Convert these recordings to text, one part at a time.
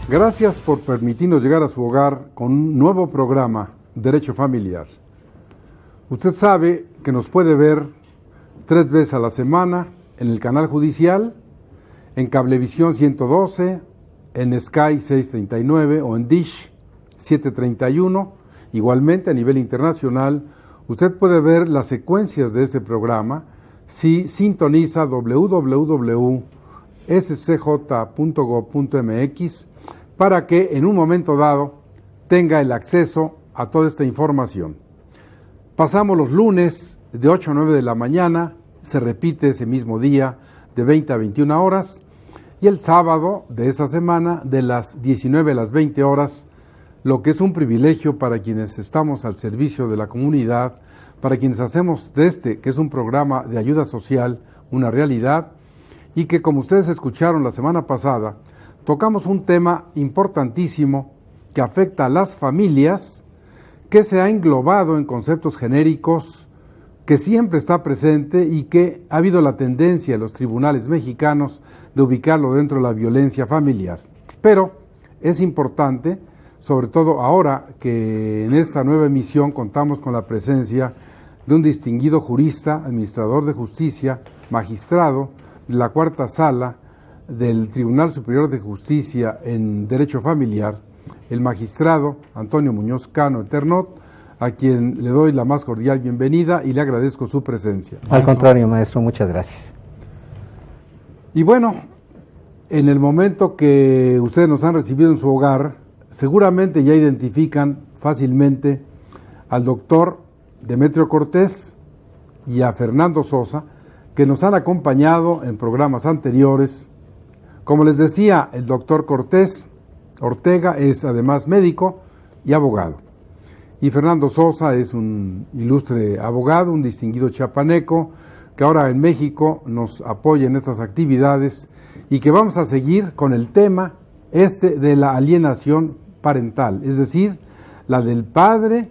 Gracias por permitirnos llegar a su hogar con un nuevo programa, Derecho Familiar. Usted sabe que nos puede ver 3 veces a la semana en el canal judicial, en Cablevisión 112, en Sky 639 o en Dish 731. Igualmente a nivel internacional, usted puede ver las secuencias de este programa si sintoniza www.scj.gov.mx para que en un momento dado tenga el acceso a toda esta información. Pasamos los lunes de 8 a 9 de la mañana, se repite ese mismo día de 20 a 21 horas, y el sábado de esa semana de las 19 a las 20 horas, lo que es un privilegio para quienes estamos al servicio de la comunidad, para quienes hacemos de este, que es un programa de ayuda social, una realidad, y que como ustedes escucharon la semana pasada, tocamos un tema importantísimo que afecta a las familias, que se ha englobado en conceptos genéricos, que siempre está presente y que ha habido la tendencia en los tribunales mexicanos de ubicarlo dentro de la violencia familiar. Pero es importante, sobre todo ahora que en esta nueva emisión contamos con la presencia de un distinguido jurista, administrador de justicia, magistrado de la Cuarta Sala del Tribunal Superior de Justicia en Derecho Familiar, el magistrado Antonio Muñoz Cano Eternot, a quien le doy la más cordial bienvenida y le agradezco su presencia. Al contrario, maestro, muchas gracias. Y bueno, en el momento que ustedes nos han recibido en su hogar, seguramente ya identifican fácilmente al doctor Demetrio Cortés y a Fernando Sosa, que nos han acompañado en programas anteriores. Como les decía, el doctor Cortés Ortega es además médico y abogado. Y Fernando Sosa es un ilustre abogado, un distinguido chiapaneco, que ahora en México nos apoya en estas actividades y que vamos a seguir con el tema de la alienación parental, es decir, la del padre,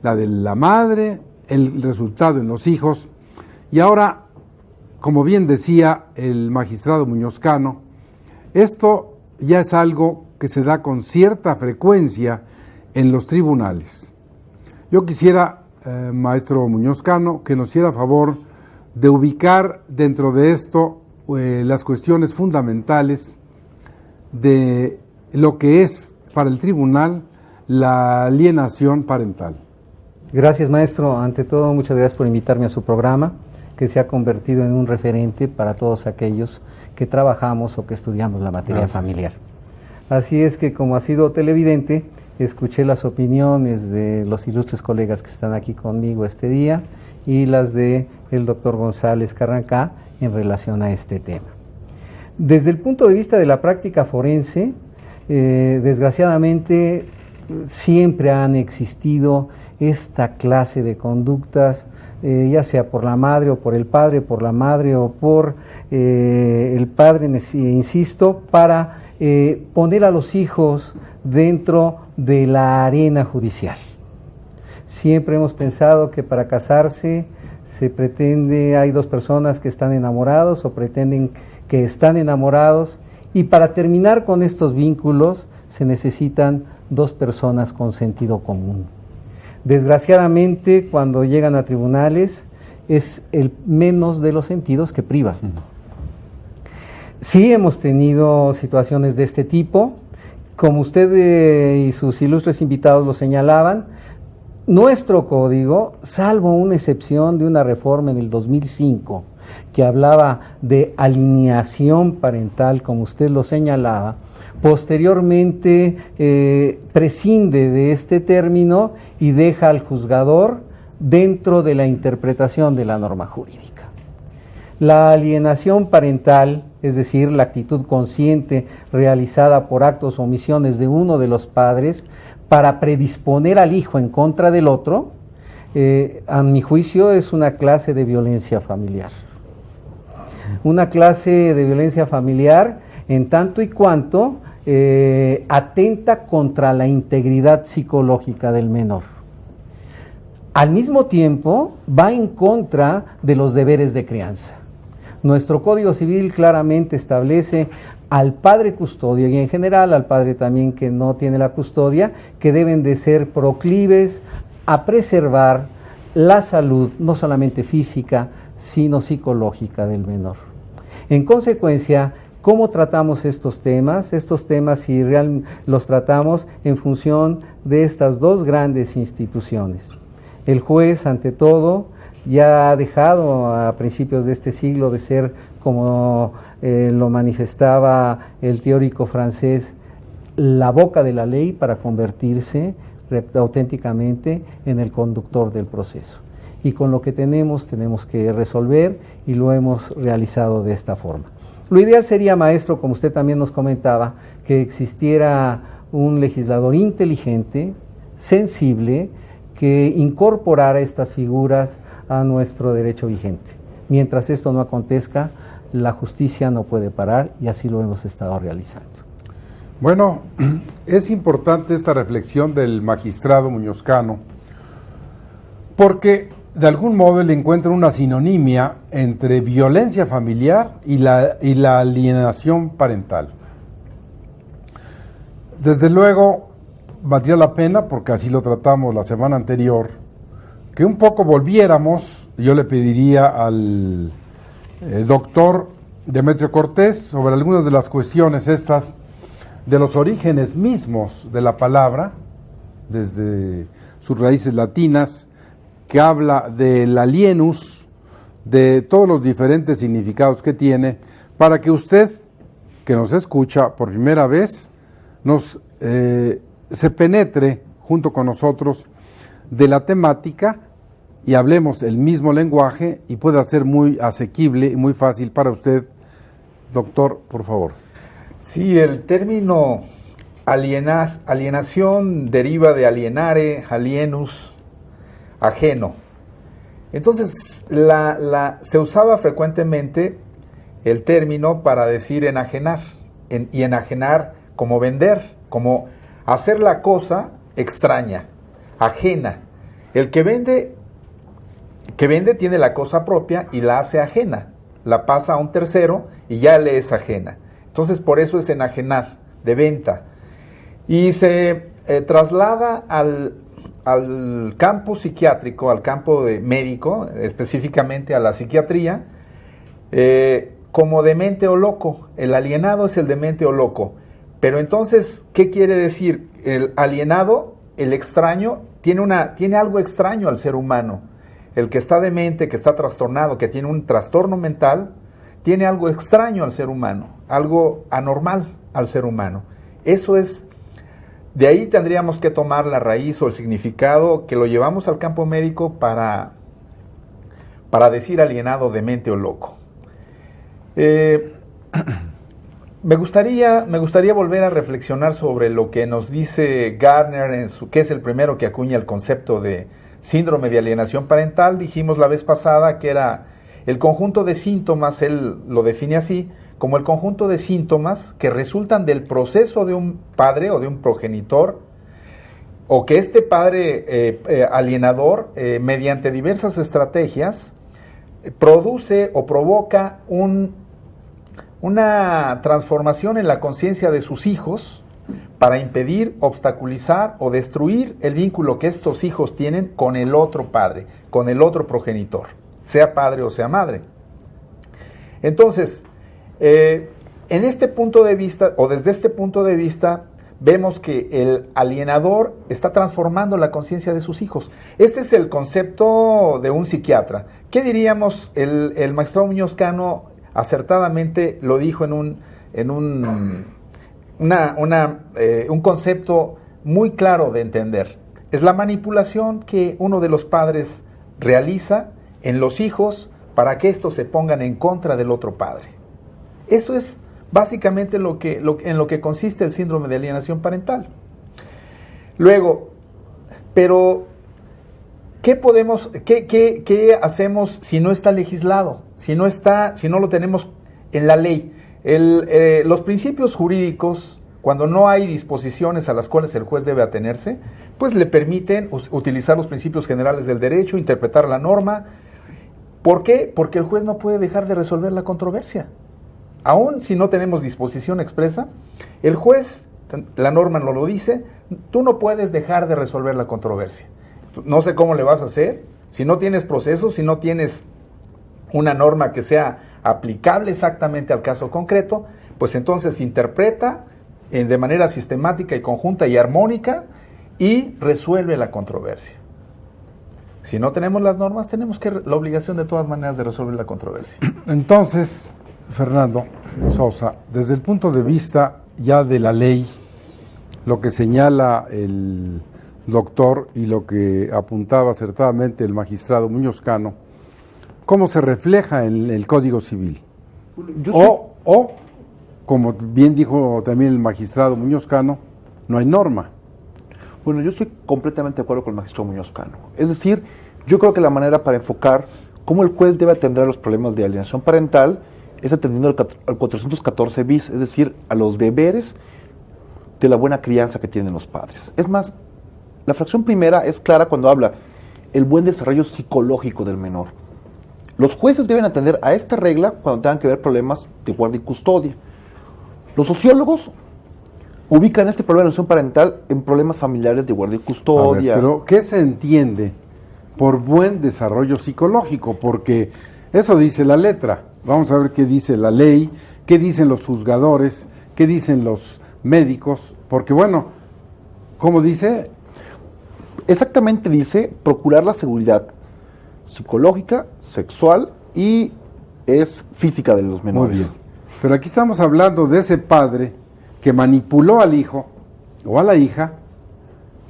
la de la madre, el resultado en los hijos. Y ahora, como bien decía el magistrado Muñoz Cano, esto ya es algo que se da con cierta frecuencia en los tribunales. Yo quisiera, maestro Muñoz Cano, que nos hiciera favor de ubicar dentro de esto las cuestiones fundamentales de lo que es para el tribunal la alienación parental. Gracias, maestro. Ante todo, muchas gracias por invitarme a su programa, que se ha convertido en un referente para todos aquellos que trabajamos o que estudiamos la materia familiar. Así es que, como ha sido televidente, escuché las opiniones de los ilustres colegas que están aquí conmigo este día y las de el doctor González Carrancá en relación a este tema. Desde el punto de vista de la práctica forense, desgraciadamente siempre han existido esta clase de conductas, ya sea por la madre o por el padre, por la madre o por el padre, insisto, para poner a los hijos dentro de la arena judicial. Siempre hemos pensado que para casarse se pretende, hay 2 personas que están enamorados o pretenden que están enamorados, y para terminar con estos vínculos se necesitan 2 personas con sentido común. Desgraciadamente, cuando llegan a tribunales, es el menos de los sentidos que priva. Sí hemos tenido situaciones de este tipo, como usted y sus ilustres invitados lo señalaban. Nuestro código, salvo una excepción de una reforma en el 2005, que hablaba de alineación parental, como usted lo señalaba, posteriormente prescinde de este término y deja al juzgador dentro de la interpretación de la norma jurídica. La alienación parental, es decir, la actitud consciente realizada por actos o omisiones de uno de los padres para predisponer al hijo en contra del otro, a mi juicio es una clase de violencia familiar. Una clase de violencia familiar en tanto y cuanto atenta contra la integridad psicológica del menor. Al mismo tiempo, va en contra de los deberes de crianza. Nuestro Código Civil claramente establece al padre custodio y en general al padre también que no tiene la custodia, que deben de ser proclives a preservar la salud, no solamente física, sino psicológica del menor. En consecuencia, ¿cómo tratamos estos temas? Estos temas si los tratamos en función de estas dos grandes instituciones. El juez, ante todo, ya ha dejado a principios de este siglo de ser, como lo manifestaba el teórico francés, la boca de la ley para convertirse auténticamente en el conductor del proceso. Y con lo que tenemos que resolver y lo hemos realizado de esta forma. Lo ideal sería, maestro, como usted también nos comentaba, que existiera un legislador inteligente, sensible, que incorporara estas figuras a nuestro derecho vigente. Mientras esto no acontezca, la justicia no puede parar y así lo hemos estado realizando. Bueno, es importante esta reflexión del magistrado Muñoz Cano, porque de algún modo él encuentra una sinonimia entre violencia familiar y la alienación parental. Desde luego, valdría la pena, porque así lo tratamos la semana anterior, que un poco volviéramos, yo le pediría al doctor Demetrio Cortés sobre algunas de las cuestiones estas de los orígenes mismos de la palabra, desde sus raíces latinas, que habla del alienus, de todos los diferentes significados que tiene, para que usted, que nos escucha por primera vez, se penetre junto con nosotros de la temática y hablemos el mismo lenguaje y pueda ser muy asequible y muy fácil para usted. Doctor, por favor. Sí, el término alienación deriva de alienare, alienus, ajeno. Entonces, se usaba frecuentemente el término para decir enajenar, y enajenar como vender, como hacer la cosa extraña, ajena. El que vende tiene la cosa propia y la hace ajena, la pasa a un tercero y ya le es ajena. Entonces, por eso es enajenar, de venta. Y se traslada al campo psiquiátrico, al campo de médico, específicamente a la psiquiatría, como demente o loco. El alienado es el demente o loco. Pero entonces, ¿qué quiere decir? El alienado, el extraño, tiene algo extraño al ser humano. El que está demente, que está trastornado, que tiene un trastorno mental, tiene algo extraño al ser humano, algo anormal al ser humano. Eso es, de ahí tendríamos que tomar la raíz o el significado que lo llevamos al campo médico para decir alienado, demente o loco. Me gustaría volver a reflexionar sobre lo que nos dice Gardner, que es el primero que acuña el concepto de síndrome de alienación parental. Dijimos la vez pasada que era el conjunto de síntomas, él lo define así, como el conjunto de síntomas que resultan del proceso de un padre o de un progenitor, o que este padre alienador, mediante diversas estrategias, produce o provoca una transformación en la conciencia de sus hijos para impedir, obstaculizar o destruir el vínculo que estos hijos tienen con el otro padre, con el otro progenitor, sea padre o sea madre. Entonces, en este punto de vista, o desde este punto de vista, vemos que el alienador está transformando la conciencia de sus hijos. Este es el concepto de un psiquiatra. ¿Qué diríamos? El magistrado Muñoz Cano acertadamente lo dijo en un concepto muy claro de entender. Es la manipulación que uno de los padres realiza en los hijos para que estos se pongan en contra del otro padre. Eso es básicamente en lo que consiste el síndrome de alienación parental. Luego, pero ¿qué hacemos si no está legislado? Si no lo tenemos en la ley. Los principios jurídicos, cuando no hay disposiciones a las cuales el juez debe atenerse, pues le permiten utilizar los principios generales del derecho, interpretar la norma. ¿Por qué? Porque el juez no puede dejar de resolver la controversia. aún si no tenemos disposición expresa, el juez, la norma no lo dice, tú no puedes dejar de resolver la controversia. No sé cómo le vas a hacer, si no tienes proceso, si no tienes una norma que sea aplicable exactamente al caso concreto, pues entonces interpreta de manera sistemática y conjunta y armónica y resuelve la controversia. Si no tenemos las normas, tenemos la obligación de todas maneras de resolver la controversia. Entonces, Fernando Sosa, desde el punto de vista ya de la ley, lo que señala el doctor y lo que apuntaba acertadamente el magistrado Muñoz Cano, ¿cómo se refleja en el Código Civil? O, como bien dijo también el magistrado Muñoz Cano, no hay norma. Bueno, yo estoy completamente de acuerdo con el magistrado Muñoz Cano. Es decir, yo creo que la manera para enfocar cómo el juez debe atender a los problemas de alienación parental es atendiendo al 414 bis, es decir, a los deberes de la buena crianza que tienen los padres. Es más, la fracción primera es clara cuando habla el buen desarrollo psicológico del menor. Los jueces deben atender a esta regla cuando tengan que ver problemas de guardia y custodia. Los sociólogos ubican este problema de alienación parental en problemas familiares de guardia y custodia. Pero ¿qué se entiende por buen desarrollo psicológico? Porque eso dice la letra. Vamos a ver qué dice la ley, qué dicen los juzgadores, qué dicen los médicos. Porque bueno, ¿cómo dice? Exactamente dice procurar la seguridad psicológica, sexual y es física de los menores. Muy bien. Pero aquí estamos hablando de ese padre que manipuló al hijo o a la hija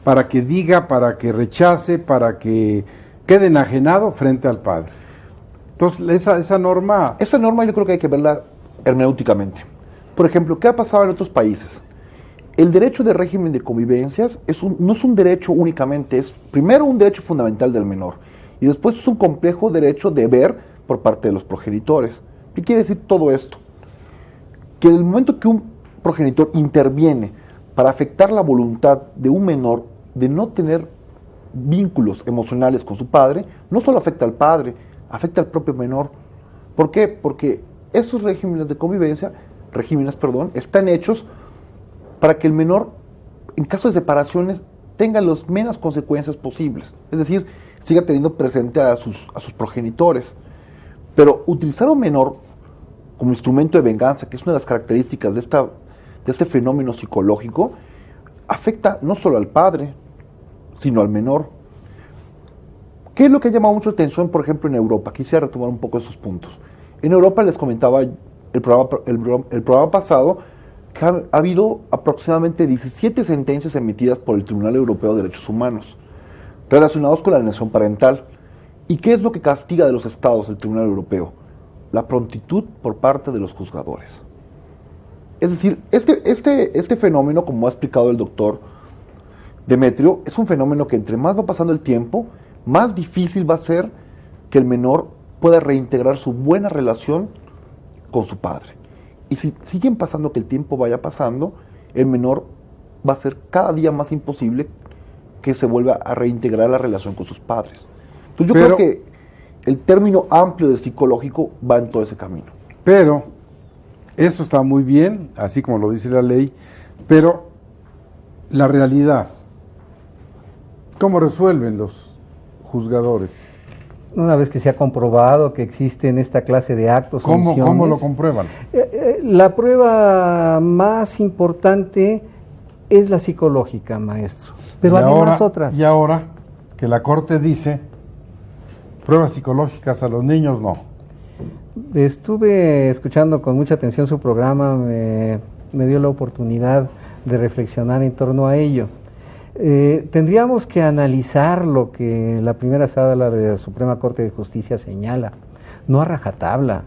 para que diga, para que rechace, para que quede enajenado frente al padre. Entonces, esa norma... Esa norma yo creo que hay que verla hermenéuticamente. Por ejemplo, ¿qué ha pasado en otros países? El derecho de régimen de convivencias no es un derecho únicamente, es primero un derecho fundamental del menor y después es un complejo derecho de ver por parte de los progenitores. ¿Qué quiere decir todo esto? Que en el momento que un progenitor interviene para afectar la voluntad de un menor de no tener vínculos emocionales con su padre, no solo afecta al padre, afecta al propio menor. ¿Por qué? Porque esos regímenes de convivencia, están hechos para que el menor, en caso de separaciones, tenga las menos consecuencias posibles. Es decir, siga teniendo presente a sus progenitores. Pero utilizar a un menor como instrumento de venganza, que es una de las características de este fenómeno psicológico, afecta no solo al padre, sino al menor. ¿Qué es lo que ha llamado mucho la atención, por ejemplo, en Europa? Quisiera retomar un poco esos puntos. En Europa, les comentaba el programa pasado, que ha habido aproximadamente 17 sentencias emitidas por el Tribunal Europeo de Derechos Humanos relacionados con la alienación parental. ¿Y qué es lo que castiga de los estados el Tribunal Europeo? La prontitud por parte de los juzgadores. Es decir, este fenómeno, como ha explicado el doctor Demetrio, es un fenómeno que entre más va pasando el tiempo, más difícil va a ser que el menor pueda reintegrar su buena relación con su padre. Y si siguen pasando que el tiempo vaya pasando, el menor va a ser cada día más imposible que se vuelva a reintegrar la relación con sus padres. Entonces yo creo que el término amplio del psicológico va en todo ese camino. Pero eso está muy bien, así como lo dice la ley, pero la realidad, ¿cómo resuelven los juzgadores? Una vez que se ha comprobado que existen esta clase de actos, ¿Cómo lo comprueban? La prueba más importante es la psicológica, maestro. Pero además otras. Y ahora que la Corte dice, pruebas psicológicas a los niños no. Estuve escuchando con mucha atención su programa, me dio la oportunidad de reflexionar en torno a ello. Tendríamos que analizar lo que la primera sala de la Suprema Corte de Justicia señala, no a rajatabla.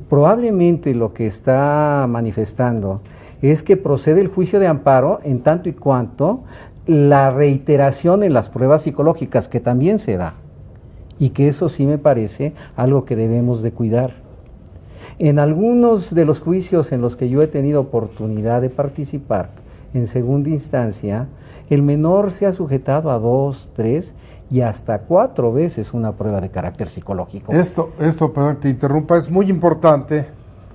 Probablemente lo que está manifestando es que procede el juicio de amparo en tanto y cuanto la reiteración en las pruebas psicológicas, que también se da, y que eso sí me parece algo que debemos de cuidar. En algunos de los juicios en los que yo he tenido oportunidad de participar en segunda instancia, el menor se ha sujetado a 2, 3 y hasta 4 veces una prueba de carácter psicológico. Esto, perdón que te interrumpa, es muy importante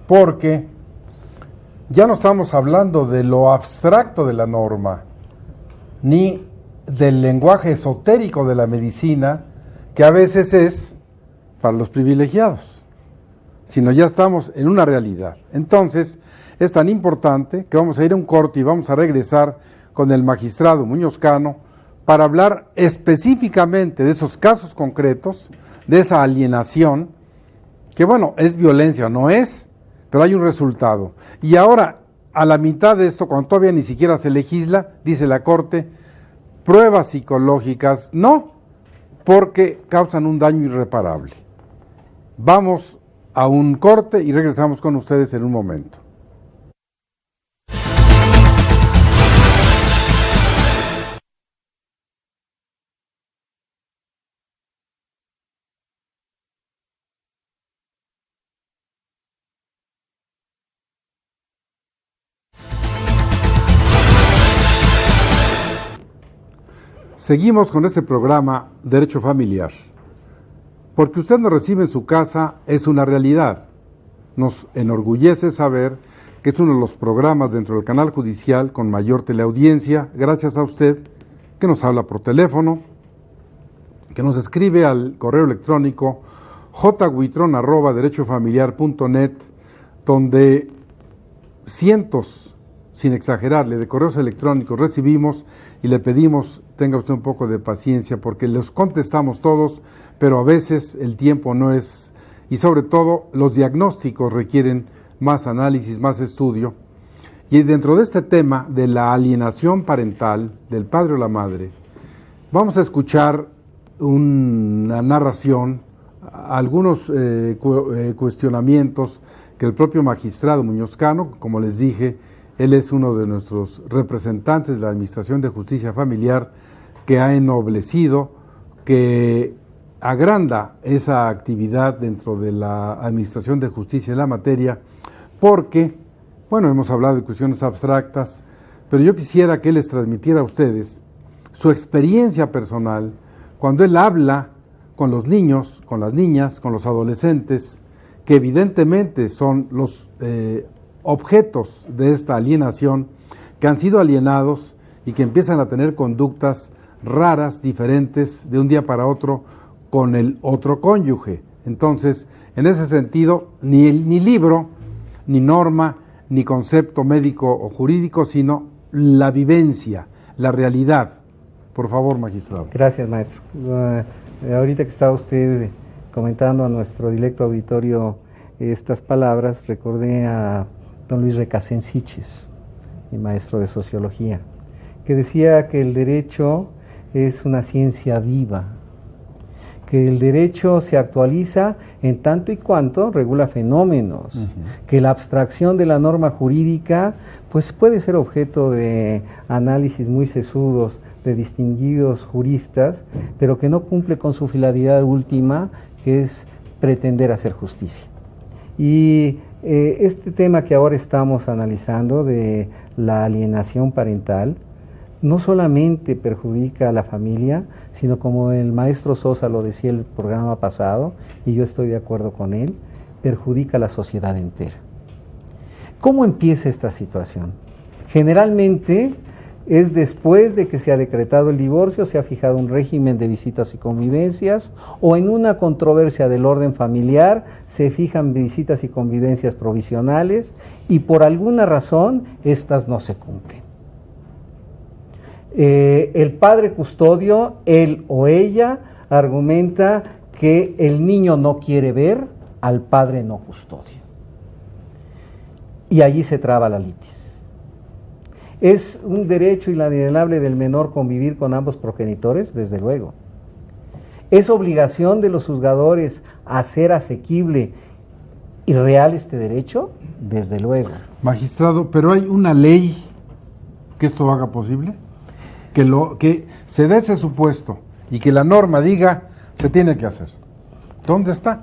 porque ya no estamos hablando de lo abstracto de la norma, ni del lenguaje esotérico de la medicina, que a veces es para los privilegiados, sino ya estamos en una realidad. Entonces, es tan importante que vamos a ir a un corte y vamos a regresar con el magistrado Muñoz Cano para hablar específicamente de esos casos concretos, de esa alienación, que bueno, es violencia, no es, pero hay un resultado. Y ahora, a la mitad de esto, cuando todavía ni siquiera se legisla, dice la Corte, pruebas psicológicas, no, porque causan un daño irreparable. Vamos a un corte y regresamos con ustedes en un momento. Seguimos con este programa Derecho Familiar. Porque usted nos recibe en su casa es una realidad. Nos enorgullece saber que es uno de los programas dentro del canal judicial con mayor teleaudiencia, gracias a usted, que nos habla por teléfono, que nos escribe al correo electrónico jhuitron@derechofamiliar.net, donde cientos, sin exagerarle, de correos electrónicos recibimos y le pedimos tenga usted un poco de paciencia porque los contestamos todos, pero a veces el tiempo no es, y sobre todo los diagnósticos requieren más análisis, más estudio. Y dentro de este tema de la alienación parental del padre o la madre, vamos a escuchar una narración, algunos cuestionamientos que el propio magistrado Muñoz Cano, como les dije, él es uno de nuestros representantes de la Administración de Justicia Familiar, que ha ennoblecido, que agranda esa actividad dentro de la Administración de Justicia en la materia, porque, bueno, hemos hablado de cuestiones abstractas, pero yo quisiera que él les transmitiera a ustedes su experiencia personal cuando él habla con los niños, con las niñas, con los adolescentes, que evidentemente son los objetos de esta alienación, que han sido alienados y que empiezan a tener conductas raras, diferentes, de un día para otro, con el otro cónyuge. Entonces, en ese sentido, ni libro, ni norma, ni concepto médico o jurídico, sino la vivencia, la realidad. Por favor, magistrado. Gracias, maestro. Ahorita que estaba usted comentando a nuestro directo auditorio estas palabras, recordé a don Luis Recasens, mi maestro de sociología, que decía que el derecho es una ciencia viva, que el derecho se actualiza en tanto y cuanto regula fenómenos, que la abstracción de la norma jurídica pues puede ser objeto de análisis muy sesudos de distinguidos juristas, pero que no cumple con su finalidad última, que es pretender hacer justicia. Y este tema que ahora estamos analizando de la alienación parental no solamente perjudica a la familia, sino como el maestro Sosa lo decía el programa pasado, y yo estoy de acuerdo con él, perjudica a la sociedad entera. ¿Cómo empieza esta situación? Generalmente es después de que se ha decretado el divorcio, se ha fijado un régimen de visitas y convivencias, o en una controversia del orden familiar se fijan visitas y convivencias provisionales, y por alguna razón estas no se cumplen. El padre custodio, él o ella, argumenta que el niño no quiere ver al padre no custodio. Y allí se traba la litis. ¿Es un derecho inalienable del menor convivir con ambos progenitores? Desde luego. ¿Es obligación de los juzgadores hacer asequible y real este derecho? Desde luego. Magistrado, ¿pero hay una ley que esto haga posible? Que se dé ese supuesto y que la norma diga se tiene que hacer. ¿Dónde está?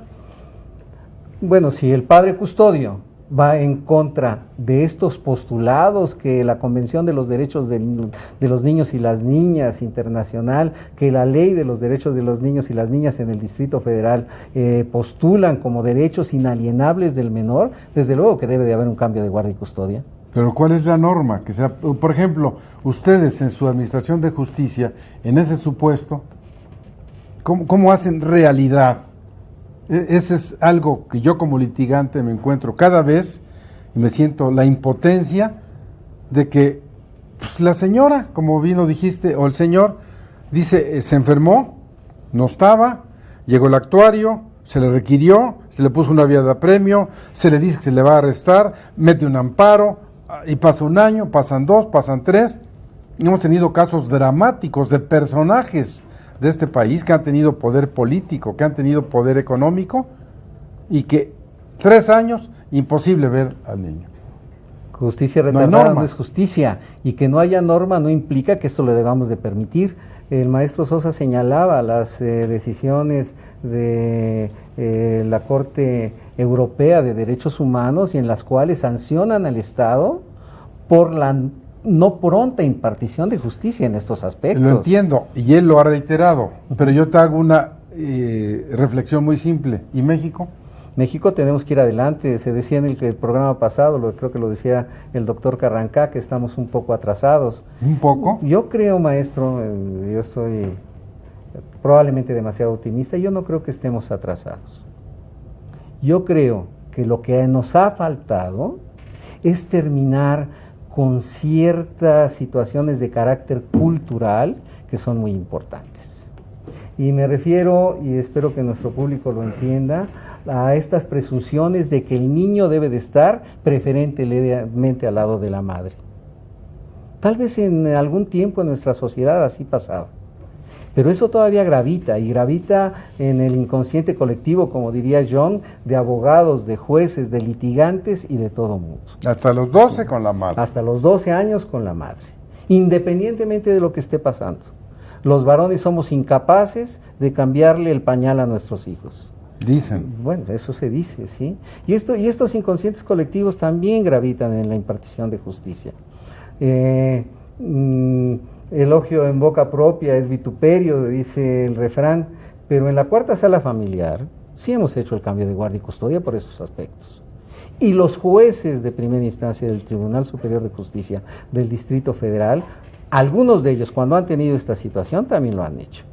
Bueno, si el padre custodio va en contra de estos postulados que la Convención de los Derechos de los Niños y las Niñas internacional, que la Ley de los Derechos de los Niños y las Niñas en el Distrito Federal postulan como derechos inalienables del menor, desde luego que debe de haber un cambio de guardia y custodia. Pero ¿cuál es la norma? Que sea, por ejemplo, ustedes en su administración de justicia, en ese supuesto, ¿cómo hacen realidad? Ese es algo que yo como litigante me encuentro cada vez y me siento la impotencia de que pues, la señora, como bien lo dijiste, o el señor, dice, se enfermó, no estaba, llegó el actuario, se le requirió, se le puso una vía de apremio, se le dice que se le va a arrestar, mete un amparo, y pasa un año, pasan 2, pasan 3. Hemos tenido casos dramáticos de personajes de este país que han tenido poder político, que han tenido poder económico, y que 3 años, imposible ver al niño. Justicia No hay retardada norma. no es justicia, y que no haya norma no implica que esto lo debamos de permitir. El maestro Sosa señalaba las decisiones de la Corte Europea de Derechos Humanos y en las cuales sancionan al Estado por la no pronta impartición de justicia en estos aspectos. Lo entiendo, y él lo ha reiterado, pero yo te hago una reflexión muy simple. ¿Y México? México tenemos que ir adelante. Se decía en el programa pasado, creo que lo decía el doctor Carrancá, que estamos un poco atrasados. ¿Un poco? Yo creo, maestro, yo soy probablemente demasiado optimista, yo no creo que estemos atrasados. Yo creo que lo que nos ha faltado es terminar con ciertas situaciones de carácter cultural que son muy importantes. Y me refiero, y espero que nuestro público lo entienda, a estas presunciones de que el niño debe de estar preferentemente al lado de la madre. Tal vez en algún tiempo en nuestra sociedad así pasaba, pero eso todavía gravita, y gravita en el inconsciente colectivo, como diría Jung, de abogados, de jueces, de litigantes y de todo mundo. Hasta los 12 con la madre. Hasta los 12 años con la madre, independientemente de lo que esté pasando. Los varones somos incapaces de cambiarle el pañal a nuestros hijos. Dicen. Bueno, eso se dice, ¿sí? Y estos inconscientes colectivos también gravitan en la impartición de justicia. Elogio en boca propia es vituperio, dice el refrán, pero en la cuarta sala familiar sí hemos hecho el cambio de guardia y custodia por esos aspectos. Y los jueces de primera instancia del Tribunal Superior de Justicia del Distrito Federal, algunos de ellos cuando han tenido esta situación también lo han hecho.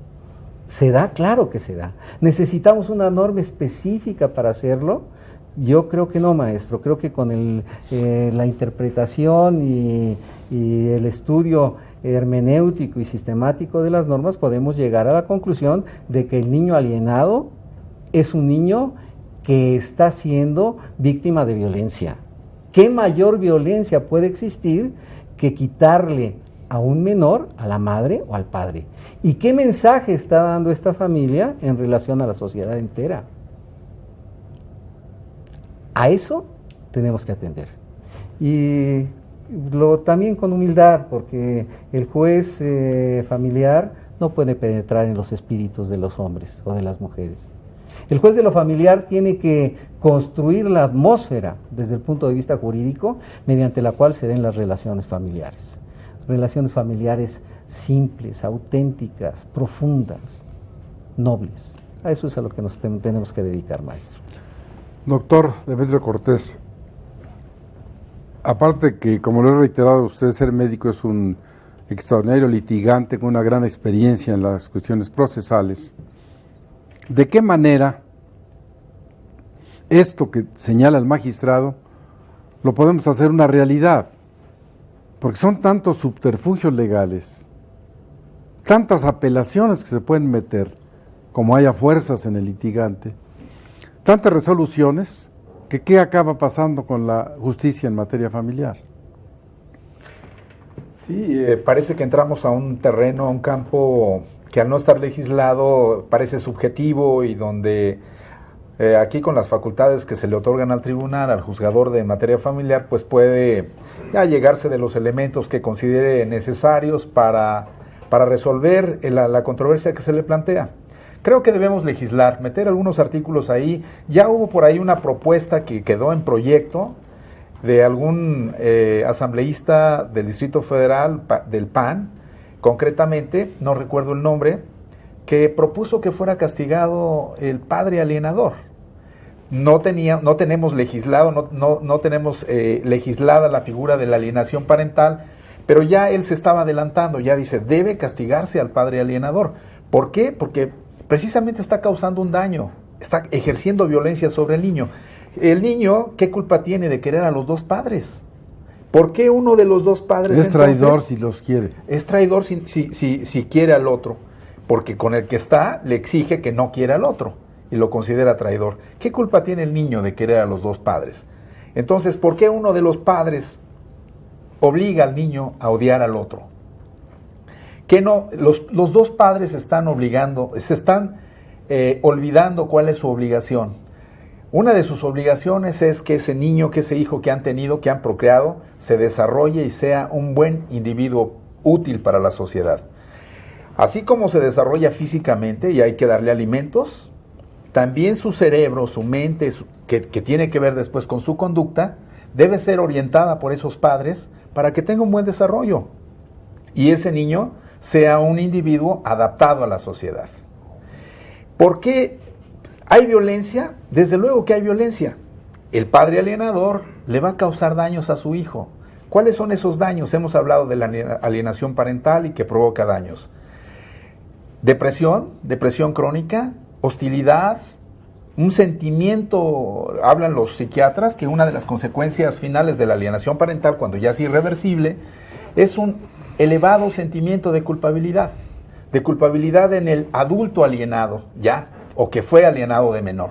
¿Se da? Claro que se da. ¿Necesitamos una norma específica para hacerlo? Yo creo que no, maestro. Creo que con la interpretación y el estudio hermenéutico y sistemático de las normas podemos llegar a la conclusión de que el niño alienado es un niño que está siendo víctima de violencia. ¿Qué mayor violencia puede existir que quitarle a un menor a la madre o al padre? ¿Y qué mensaje está dando esta familia en relación a la sociedad entera? A eso tenemos que atender. Y también con humildad, porque el juez familiar no puede penetrar en los espíritus de los hombres o de las mujeres. El juez de lo familiar tiene que construir la atmósfera desde el punto de vista jurídico mediante la cual se den las relaciones familiares. Relaciones familiares simples, auténticas, profundas, nobles. A eso es a lo que nos tenemos que dedicar, maestro. Doctor Demetrio Cortés, aparte que, como lo he reiterado, usted ser médico es un extraordinario litigante con una gran experiencia en las cuestiones procesales, ¿de qué manera esto que señala el magistrado lo podemos hacer una realidad? Porque son tantos subterfugios legales, tantas apelaciones que se pueden meter, como haya fuerzas en el litigante, tantas resoluciones, que ¿qué acaba pasando con la justicia en materia familiar? Sí, parece que entramos a un terreno, a un campo que al no estar legislado parece subjetivo y donde aquí con las facultades que se le otorgan al tribunal, al juzgador de materia familiar, pues puede ya llegarse de los elementos que considere necesarios para resolver la controversia que se le plantea. Creo que debemos legislar, meter algunos artículos ahí. Ya hubo por ahí una propuesta que quedó en proyecto de algún asambleísta del Distrito Federal, del PAN, concretamente, no recuerdo el nombre, que propuso que fuera castigado el padre alienador. no tenemos legislado, no tenemos legislada la figura de la alienación parental, pero ya él se estaba adelantando, ya dice, debe castigarse al padre alienador. ¿Por qué? Porque precisamente está causando un daño, está ejerciendo violencia sobre el niño. El niño, ¿qué culpa tiene de querer a los dos padres? ¿Por qué uno de los dos padres Es traidor entonces, si los quiere. es traidor si quiere al otro? Porque con el que está le exige que no quiera al otro y lo considera traidor. ¿Qué culpa tiene el niño de querer a los dos padres? Entonces, ¿por qué uno de los padres obliga al niño a odiar al otro? Que no, los dos padres se están olvidando cuál es su obligación. Una de sus obligaciones es que ese niño, que ese hijo que han tenido, que han procreado, se desarrolle y sea un buen individuo útil para la sociedad. Así como se desarrolla físicamente y hay que darle alimentos, también su cerebro, su mente, que tiene que ver después con su conducta, debe ser orientada por esos padres para que tenga un buen desarrollo y ese niño sea un individuo adaptado a la sociedad. ¿Por qué hay violencia? Desde luego que hay violencia. El padre alienador le va a causar daños a su hijo. ¿Cuáles son esos daños? Hemos hablado de la alienación parental y que provoca daños. Depresión crónica, hostilidad, un sentimiento, hablan los psiquiatras, que una de las consecuencias finales de la alienación parental, cuando ya es irreversible, es un elevado sentimiento de culpabilidad en el adulto alienado, ya, o que fue alienado de menor.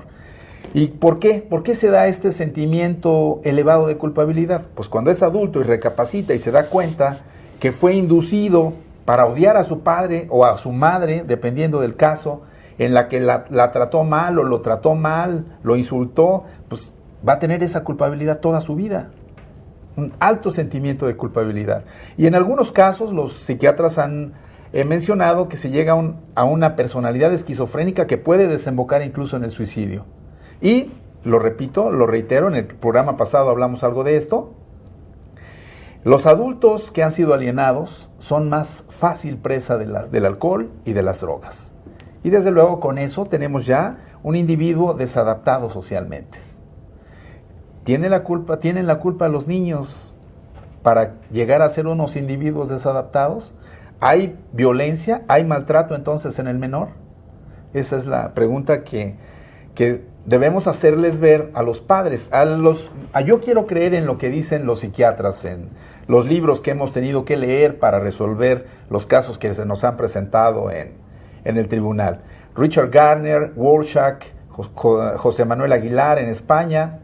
¿Y por qué? ¿Por qué se da este sentimiento elevado de culpabilidad? Pues cuando es adulto y recapacita y se da cuenta que fue inducido para odiar a su padre o a su madre, dependiendo del caso, en la que la trató mal o lo trató mal, lo insultó, pues va a tener esa culpabilidad toda su vida. Un alto sentimiento de culpabilidad. Y en algunos casos los psiquiatras han mencionado que se llega a una personalidad esquizofrénica que puede desembocar incluso en el suicidio. Y, lo repito, lo reitero, en el programa pasado hablamos algo de esto, los adultos que han sido alienados son más fácil presa del alcohol y de las drogas. Y desde luego con eso tenemos ya un individuo desadaptado socialmente. ¿Tienen la culpa los niños para llegar a ser unos individuos desadaptados? ¿Hay violencia? ¿Hay maltrato entonces en el menor? Esa es la pregunta que debemos hacerles ver a los padres. Yo quiero creer en lo que dicen los psiquiatras, en los libros que hemos tenido que leer para resolver los casos que se nos han presentado en el tribunal. Richard Gardner, Warshak, José Manuel Aguilar en España,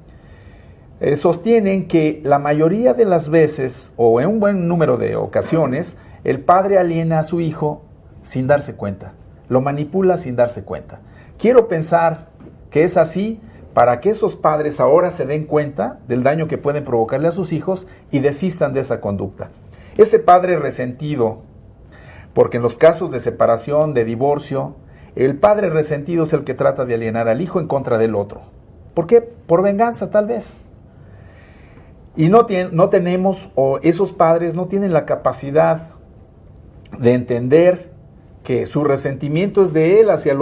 sostienen que la mayoría de las veces, o en un buen número de ocasiones, el padre aliena a su hijo sin darse cuenta, lo manipula sin darse cuenta. Quiero pensar que es así para que esos padres ahora se den cuenta del daño que pueden provocarle a sus hijos y desistan de esa conducta. Ese padre resentido, porque en los casos de separación, de divorcio, el padre resentido es el que trata de alienar al hijo en contra del otro. ¿Por qué? Por venganza tal vez. Y no tenemos, o esos padres no tienen la capacidad de entender que su resentimiento es de él hacia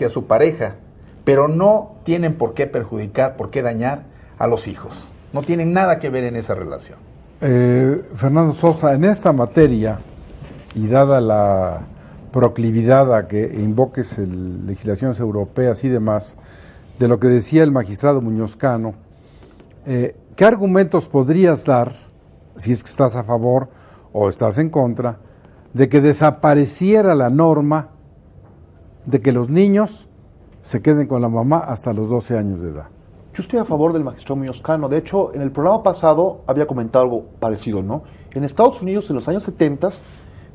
su pareja, pero no tienen por qué perjudicar, por qué dañar a los hijos. No tienen nada que ver en esa relación. Fernando Sosa, en esta materia, y dada la proclividad a que invoques legislaciones europeas y demás, de lo que decía el magistrado Muñoz Cano, ¿qué argumentos podrías dar, si es que estás a favor o estás en contra, de que desapareciera la norma de que los niños se queden con la mamá hasta los 12 años de edad? Yo estoy a favor del magistrado Muñoz Cano. De hecho, en el programa pasado había comentado algo parecido, ¿no? En Estados Unidos, en los años 70,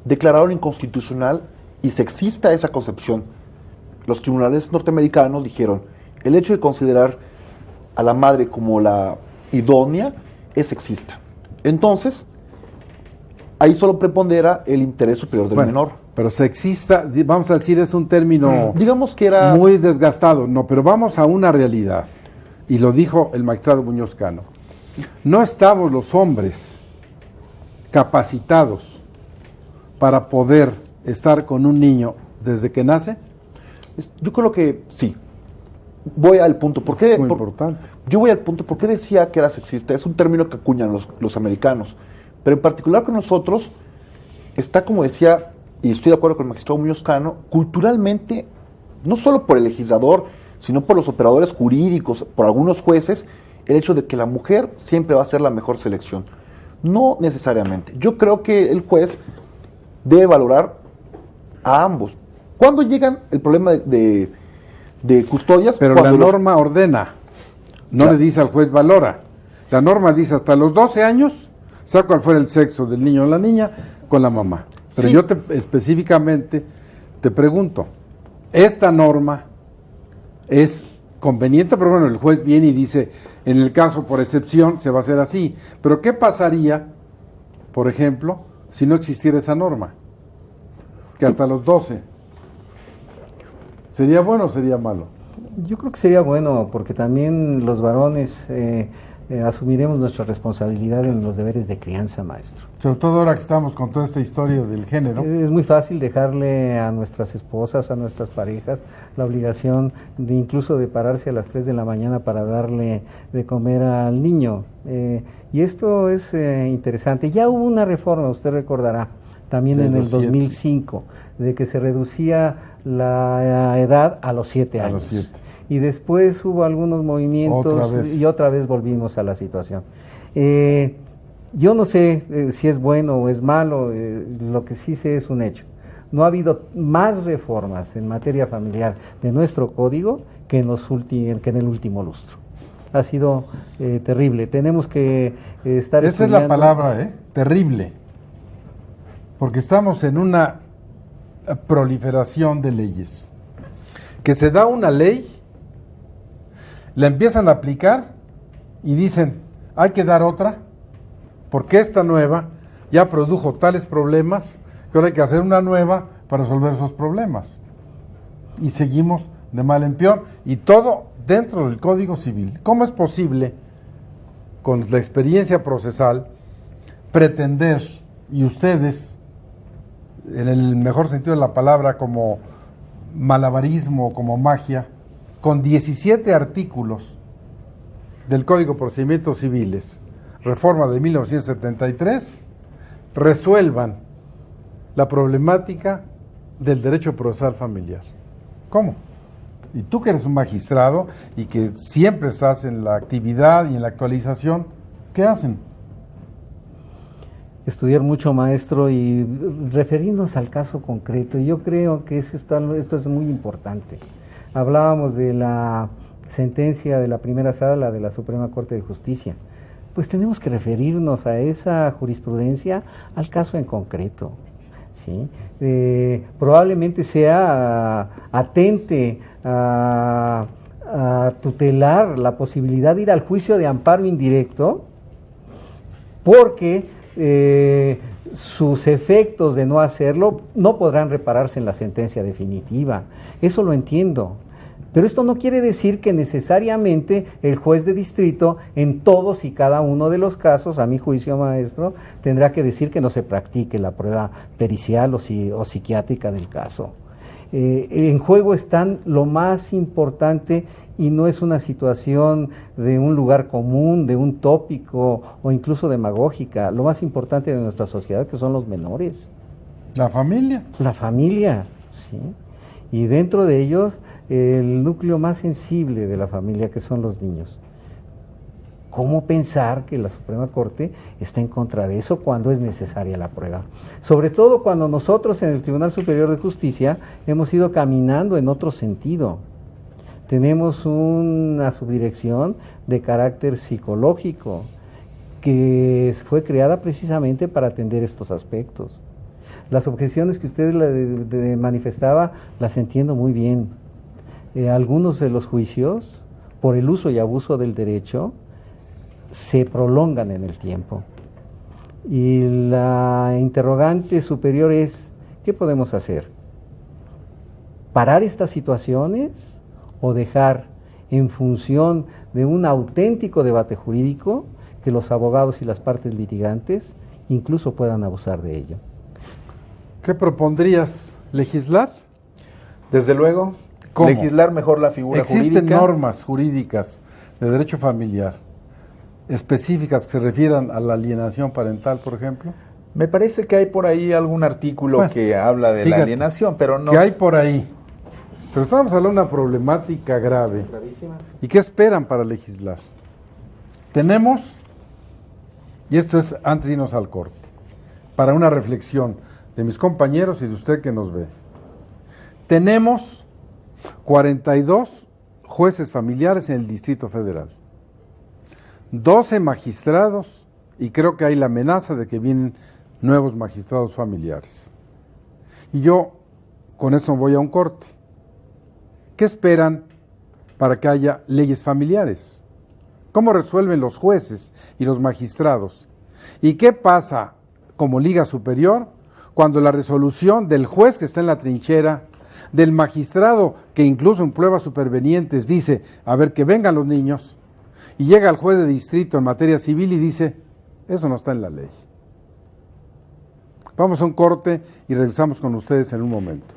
declararon inconstitucional y sexista esa concepción. Los tribunales norteamericanos dijeron, el hecho de considerar a la madre como la idónea es sexista. Entonces, ahí solo prepondera el interés superior del menor. Pero sexista, vamos a decir, es un término digamos que era muy desgastado. No, pero vamos a una realidad. Y lo dijo el magistrado Muñoz Cano. No estamos los hombres capacitados para poder estar con un niño desde que nace. Yo creo que sí. voy al punto. ¿Por qué? Muy importante. Yo voy al punto. ¿Por qué decía que era sexista? Es un término que acuñan los americanos. Pero en particular con nosotros, está, como decía, y estoy de acuerdo con el magistrado Muñoz Cano, culturalmente, no solo por el legislador, sino por los operadores jurídicos, por algunos jueces, el hecho de que la mujer siempre va a ser la mejor selección. No necesariamente. Yo creo que el juez debe valorar a ambos. ¿Cuándo llegan el problema de custodias? Pero la norma ordena, no le dice al juez valora. La norma dice hasta los 12 años, sea cual fuera el sexo del niño o la niña, con la mamá. Pero Sí. yo específicamente te pregunto, ¿esta norma es conveniente? Pero bueno, el juez viene y dice, en el caso por excepción se va a hacer así. Pero ¿qué pasaría, por ejemplo, si no existiera esa norma? Que hasta los 12. ¿Sería bueno o sería malo? Yo creo que sería bueno, porque también los varones asumiremos nuestra responsabilidad en los deberes de crianza, maestro. Sobre todo ahora que estamos con toda esta historia del género. Es muy fácil dejarle a nuestras esposas, a nuestras parejas, la obligación de incluso de pararse a las 3 de la mañana para darle de comer al niño. Y esto es interesante. Ya hubo una reforma, usted recordará, también De en el los 7. 2005, de que se reducía la edad a los 7 A años. los 7. Y después hubo algunos movimientos Otra vez. y otra vez volvimos a la situación. Yo no sé si es bueno o es malo, lo que sí sé es un hecho. No ha habido más reformas en materia familiar de nuestro código que en el último lustro. Ha sido terrible. Tenemos que estar Esa es la estudiando. palabra, terrible. Porque estamos en una proliferación de leyes. Que se da una ley, la empiezan a aplicar y dicen, hay que dar otra, porque esta nueva ya produjo tales problemas que ahora hay que hacer una nueva para resolver esos problemas. Y seguimos de mal en peor, y todo dentro del Código Civil. ¿Cómo es posible, con la experiencia procesal, pretender, y ustedes, en el mejor sentido de la palabra, como malabarismo, como magia, con 17 artículos del Código de Procedimientos Civiles, reforma de 1973, resuelvan la problemática del derecho procesal familiar? ¿Cómo? Y tú que eres un magistrado y que siempre estás en la actividad y en la actualización, ¿qué hacen? Estudiar mucho, maestro, y referirnos al caso concreto. Yo creo que esto es muy importante. Hablábamos de la sentencia de la primera sala de la Suprema Corte de Justicia. Pues tenemos que referirnos a esa jurisprudencia, al caso en concreto. ¿Sí? Probablemente sea atente a tutelar la posibilidad de ir al juicio de amparo indirecto, porque sus efectos de no hacerlo no podrán repararse en la sentencia definitiva. Eso lo entiendo. Pero esto no quiere decir que necesariamente el juez de distrito en todos y cada uno de los casos, a mi juicio, maestro, tendrá que decir que no se practique la prueba pericial o psiquiátrica del caso. En juego están lo más importante, y no es una situación de un lugar común, de un tópico o incluso demagógica. Lo más importante de nuestra sociedad, que son los menores. La familia. La familia, ¿sí? Y dentro de ellos, el núcleo más sensible de la familia, que son los niños. ¿Cómo pensar que la Suprema Corte está en contra de eso cuando es necesaria la prueba? Sobre todo cuando nosotros en el Tribunal Superior de Justicia hemos ido caminando en otro sentido. Tenemos una subdirección de carácter psicológico que fue creada precisamente para atender estos aspectos. Las objeciones que usted manifestaba las entiendo muy bien. Algunos de los juicios, por el uso y abuso del derecho, se prolongan en el tiempo. Y la interrogante superior es, ¿qué podemos hacer? ¿Parar estas situaciones o dejar, en función de un auténtico debate jurídico, que los abogados y las partes litigantes incluso puedan abusar de ello? ¿Qué propondrías? ¿Legislar? Desde luego, ¿Cómo? Legislar mejor la figura Existen jurídica. normas jurídicas de derecho familiar específicas que se refieran a la alienación parental, por ejemplo. Me parece que hay por ahí algún artículo Bueno, que habla de la fíjate, alienación, pero no. Que hay por ahí. Pero estamos hablando de una problemática grave. ¿Y qué esperan para legislar? Tenemos, y esto es antes de irnos al corte, para una reflexión de mis compañeros y de usted que nos ve. Tenemos 42 jueces familiares en el Distrito Federal, 12 magistrados, y creo que hay la amenaza de que vienen nuevos magistrados familiares. Y yo con eso voy a un corte. ¿Qué esperan para que haya leyes familiares? ¿Cómo resuelven los jueces y los magistrados? ¿Y qué pasa como Liga Superior cuando la resolución del juez que está en la trinchera, del magistrado que incluso en pruebas supervenientes dice, a ver, que vengan los niños, y llega al juez de distrito en materia civil y dice, eso no está en la ley? Vamos a un corte y regresamos con ustedes en un momento.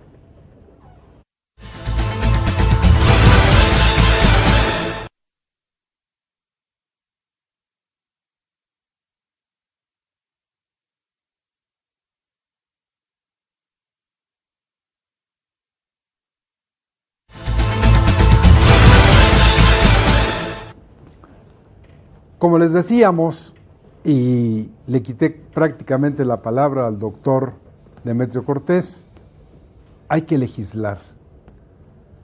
Como les decíamos, y le quité prácticamente la palabra al doctor Demetrio Cortés, hay que legislar,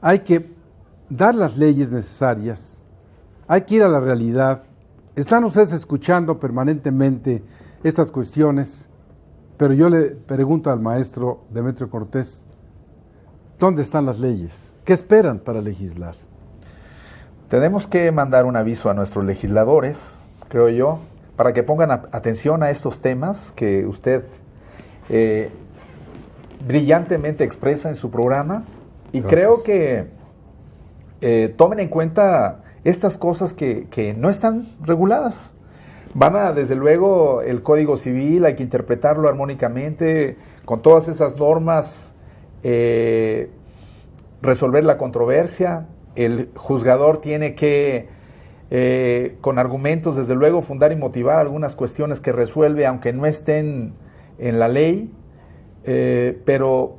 hay que dar las leyes necesarias, hay que ir a la realidad. Están ustedes escuchando permanentemente estas cuestiones, pero yo le pregunto al maestro Demetrio Cortés, ¿dónde están las leyes? ¿Qué esperan para legislar? Tenemos que mandar un aviso a nuestros legisladores, creo yo, para que pongan atención a estos temas que usted brillantemente expresa en su programa, y Gracias. creo que tomen en cuenta estas cosas que no están reguladas. Desde luego, el Código Civil hay que interpretarlo armónicamente, con todas esas normas, resolver la controversia. El juzgador tiene que, con argumentos, desde luego, fundar y motivar algunas cuestiones que resuelve, aunque no estén en la ley, pero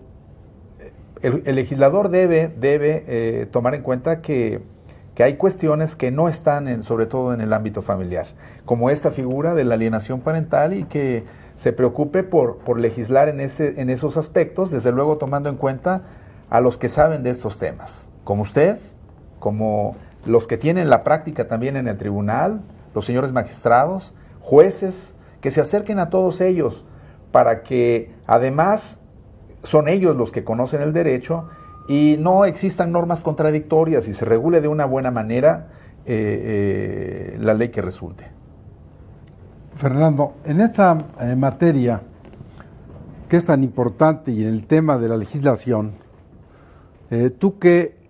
el legislador debe tomar en cuenta que hay cuestiones que no están, sobre todo en el ámbito familiar, como esta figura de la alienación parental, y que se preocupe por legislar en esos aspectos, desde luego tomando en cuenta a los que saben de estos temas, como usted, como los que tienen la práctica también en el tribunal, los señores magistrados, jueces, que se acerquen a todos ellos, para que además son ellos los que conocen el derecho y no existan normas contradictorias y se regule de una buena manera la ley que resulte. Fernando, en esta materia que es tan importante y en el tema de la legislación, ¿tú qué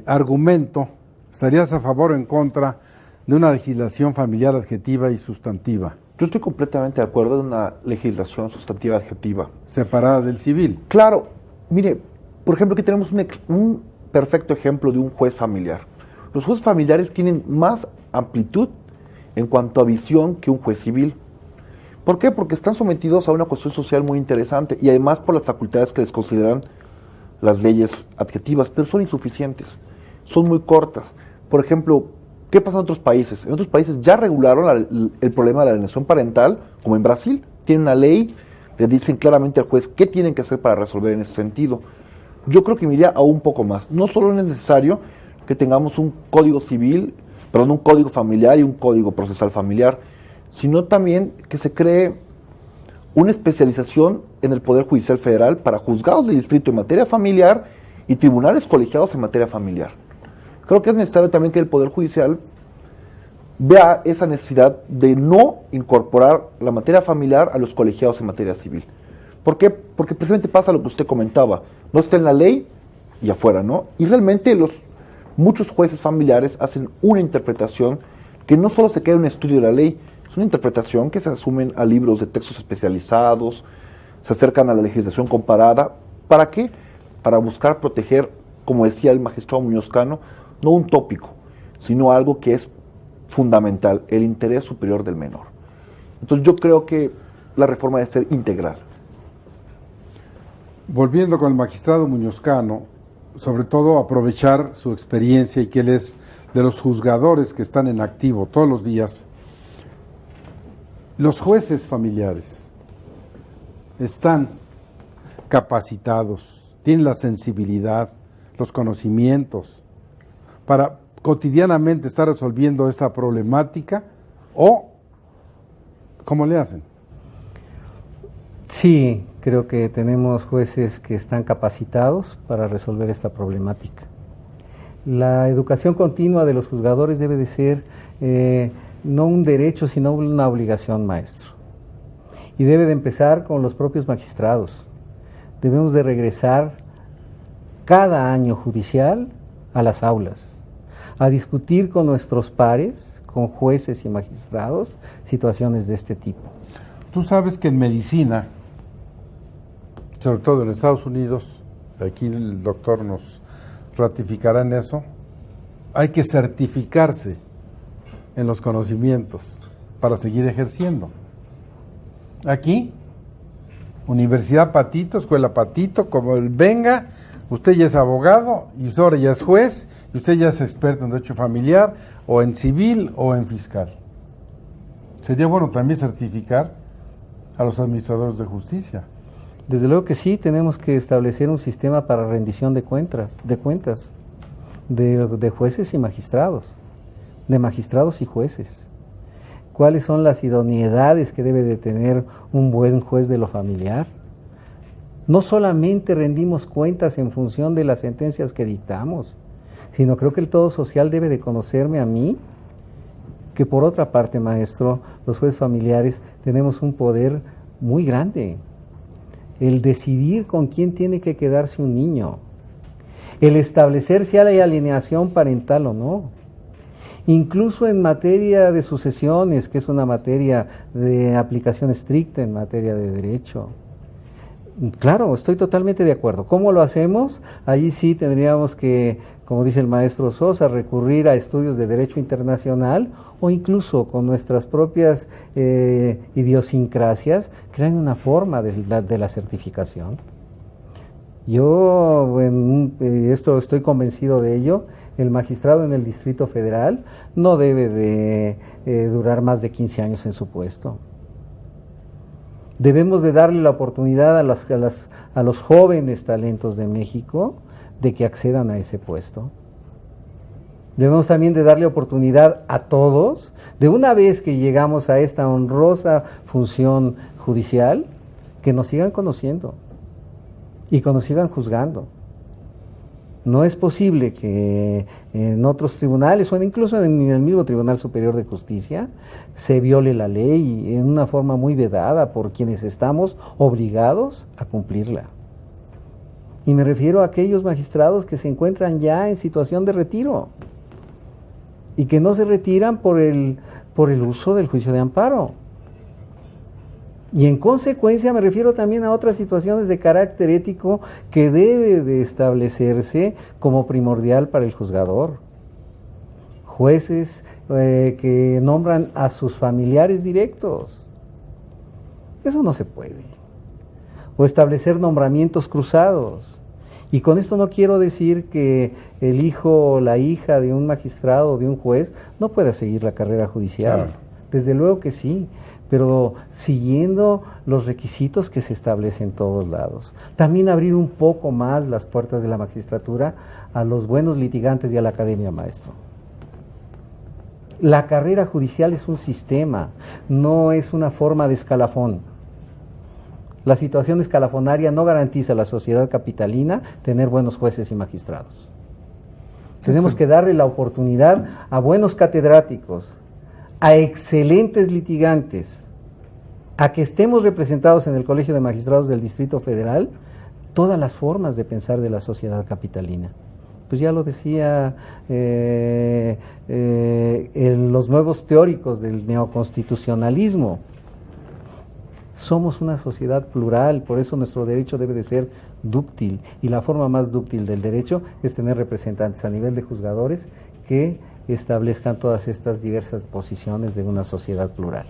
argumento estarías a favor o en contra de una legislación familiar adjetiva y sustantiva? Yo estoy completamente de acuerdo en una legislación sustantiva adjetiva. Separada del civil. Claro, mire, por ejemplo, aquí tenemos un perfecto ejemplo de un juez familiar. Los jueces familiares tienen más amplitud en cuanto a visión que un juez civil. ¿Por qué? Porque están sometidos a una cuestión social muy interesante y además por las facultades que les consideran las leyes adjetivas, pero son insuficientes, son muy cortas. Por ejemplo, ¿qué pasa en otros países? En otros países ya regularon el problema de la alienación parental, como en Brasil, tienen una ley, le dicen claramente al juez qué tienen que hacer para resolver en ese sentido. Yo creo que me iría aún un poco más. No solo es necesario que tengamos un código civil, un código familiar y un código procesal familiar, sino también que se cree una especialización en el Poder Judicial Federal para juzgados de distrito en materia familiar y tribunales colegiados en materia familiar. Creo que es necesario también que el Poder Judicial vea esa necesidad de no incorporar la materia familiar a los colegiados en materia civil. ¿Por qué? Porque precisamente pasa lo que usted comentaba, no está en la ley y afuera, ¿no? Y realmente muchos jueces familiares hacen una interpretación que no solo se queda en un estudio de la ley, es una interpretación que se asumen a libros de textos especializados, se acercan a la legislación comparada. ¿Para qué? Para buscar proteger como decía el magistrado Muñoz Cano, no un tópico, sino algo que es fundamental, el interés superior del menor. Entonces yo creo que la reforma debe ser integral. Volviendo con el magistrado Muñoz Cano, sobre todo aprovechar su experiencia y que él es de los juzgadores que están en activo todos los días. Los jueces familiares están capacitados, tienen la sensibilidad, los conocimientos para cotidianamente estar resolviendo esta problemática, o ¿cómo le hacen? Sí, creo que tenemos jueces que están capacitados para resolver esta problemática. La educación continua de los juzgadores debe de ser no un derecho, sino una obligación, maestro. Y debe de empezar con los propios magistrados. Debemos de regresar cada año judicial a las aulas, a discutir con nuestros pares, con jueces y magistrados, situaciones de este tipo. Tú sabes que en medicina, sobre todo en Estados Unidos, aquí el doctor nos ratificará en eso, hay que certificarse en los conocimientos para seguir ejerciendo. Aquí, Universidad Patito, Escuela Patito, como él venga, usted ya es abogado y usted ahora ya es juez y usted ya es experto en derecho familiar o en civil o en fiscal. Sería bueno también certificar a los administradores de justicia. Desde luego que sí, tenemos que establecer un sistema para rendición de cuentas, de jueces y magistrados, de magistrados y jueces. ¿Cuáles son las idoneidades que debe de tener un buen juez de lo familiar? No solamente rendimos cuentas en función de las sentencias que dictamos, sino creo que el todo social debe de conocerme a mí, que por otra parte, maestro, los jueces familiares tenemos un poder muy grande. El decidir con quién tiene que quedarse un niño, el establecer si hay alineación parental o no, incluso en materia de sucesiones, que es una materia de aplicación estricta en materia de derecho. Claro, estoy totalmente de acuerdo. ¿Cómo lo hacemos? Allí sí tendríamos que, como dice el maestro Sosa, recurrir a estudios de derecho internacional o incluso con nuestras propias idiosincrasias, crear una forma de la certificación. Yo, esto estoy convencido de ello, el magistrado en el Distrito Federal no debe de durar más de 15 años en su puesto. Debemos de darle la oportunidad a los jóvenes talentos de México de que accedan a ese puesto. Debemos también de darle oportunidad a todos, de una vez que llegamos a esta honrosa función judicial, que nos sigan conociendo y que nos sigan juzgando. No es posible que en otros tribunales o incluso en el mismo Tribunal Superior de Justicia se viole la ley en una forma muy vedada por quienes estamos obligados a cumplirla. Y me refiero a aquellos magistrados que se encuentran ya en situación de retiro y que no se retiran por el uso del juicio de amparo. Y en consecuencia me refiero también a otras situaciones de carácter ético que debe de establecerse como primordial para el juzgador. Jueces que nombran a sus familiares directos. Eso no se puede. O establecer nombramientos cruzados. Y con esto no quiero decir que el hijo o la hija de un magistrado o de un juez no pueda seguir la carrera judicial. Claro. Desde luego que sí, pero siguiendo los requisitos que se establecen en todos lados. También abrir un poco más las puertas de la magistratura a los buenos litigantes y a la academia, maestro. La carrera judicial es un sistema, no es una forma de escalafón. La situación escalafonaria no garantiza a la sociedad capitalina tener buenos jueces y magistrados. Tenemos que darle la oportunidad a buenos catedráticos, a excelentes litigantes, a que estemos representados en el Colegio de Magistrados del Distrito Federal, todas las formas de pensar de la sociedad capitalina. Pues ya lo decía los nuevos teóricos del neoconstitucionalismo. Somos una sociedad plural, por eso nuestro derecho debe de ser dúctil, y la forma más dúctil del derecho es tener representantes a nivel de juzgadores que establezcan todas estas diversas posiciones de una sociedad plural.